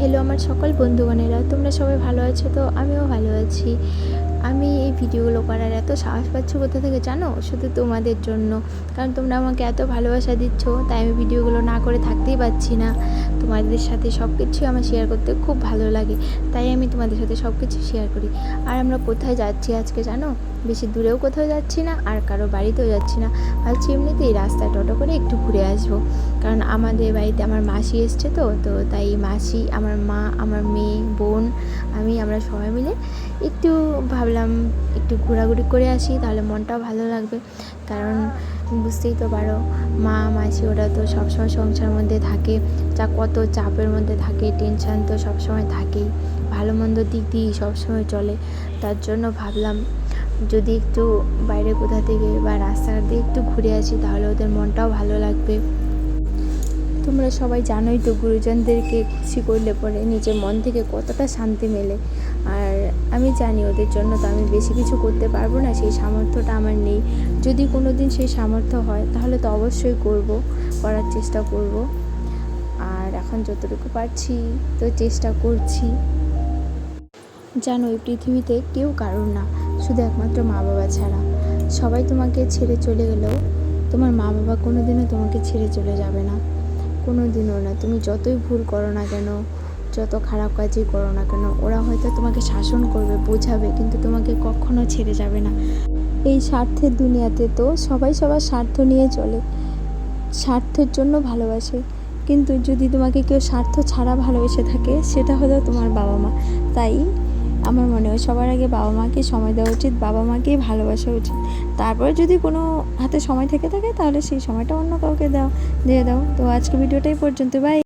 Hello আমার সকল বন্ধুগণেরা, তোমরা সবাই ভালো আছো? তো আমিও ভালো আছি। আমি এই ভিডিওগুলো করার এত সাহস পাচ্ছি কোথা থেকে জানো? শুধু তোমাদের জন্য। কারণ তোমরা আমাকে এত ভালোবাসা দিচ্ছ, তাই আমি ভিডিওগুলো না করে থাকতেই পারছি না। তোমাদের সাথে সব কিছুই আমার শেয়ার করতে খুব ভালো লাগে, তাই আমি তোমাদের সাথে সব কিছু শেয়ার করি। আর আমরা কোথায় যাচ্ছি আজকে জানো? বেশি দূরেও কোথাও যাচ্ছি না, আর কারো বাড়িতেও যাচ্ছি না। ভাবছি এমনিতেই রাস্তায় টোটো করে একটু ঘুরে আসবো। কারণ আমাদের বাড়িতে আমার মাসি এসছে, তো তাই মাসি, আমার মা, আমার মেয়ে, বোন, আমরা সবাই মিলে একটু ভাবলাম একটু ঘোরাঘুরি করে আসি, তাহলে মনটাও ভালো লাগবে। কারণ বুঝতেই তো পারো, মা মাসি ওরা তো সবসময় সংসারের মধ্যে থাকে, কত চাপের মধ্যে থাকে, টেনশান তো সবসময় থাকেই, ভালো মন্দ দিক দিয়েই সবসময় চলে। তার জন্য ভাবলাম যদি একটু বাইরে কোথা থেকে বা রাস্তাঘাট দিয়ে একটু ঘুরে আসি, তাহলে ওদের মনটাও ভালো লাগবে। তোমরা সবাই জানোই তো, গুরুজনদেরকে খুশি করলে পরে নিজের মন থেকে কতটা শান্তি মেলে। আর আমি জানি ওদের জন্য তো আমি বেশি কিছু করতে পারবো না, সেই সামর্থ্যটা আমার নেই। যদি কোনো দিন সেই সামর্থ্য হয় তাহলে তো অবশ্যই করার চেষ্টা করব। আর এখন যতটুকু পারছি তো চেষ্টা করছি। জানো, এই পৃথিবীতে কেউ কারোর না, শুধু একমাত্র মা বাবা ছাড়া। সবাই তোমাকে ছেড়ে চলে গেলেও তোমার মা বাবা কোনো দিনও তোমাকে ছেড়ে চলে যাবে না, কোনো দিনও না। তুমি যতই ভুল করো না কেন, যত খারাপ কাজই করো না কেন, ওরা হয়তো তোমাকে শাসন করবে, বোঝাবে, কিন্তু তোমাকে কখনো ছেড়ে যাবে না। এই স্বার্থের দুনিয়াতে তো সবাই সবার স্বার্থ নিয়ে চলে, স্বার্থের জন্য ভালোবাসে। কিন্তু যদি তোমাকে কেউ স্বার্থ ছাড়া ভালোবেসে থাকে, সেটা হলো তোমার বাবা মা। তাই আমার মনে হয় সবার আগে বাবা মাকে সময় দেওয়া উচিত, বাবা মাকেই ভালোবাসা উচিত। তারপরে যদি কোনো হাতে সময় থেকে থাকে, তাহলে সেই সময়টা অন্য কাউকে দিয়ে দাও। তো আজকে ভিডিওটাই পর্যন্ত, বাই।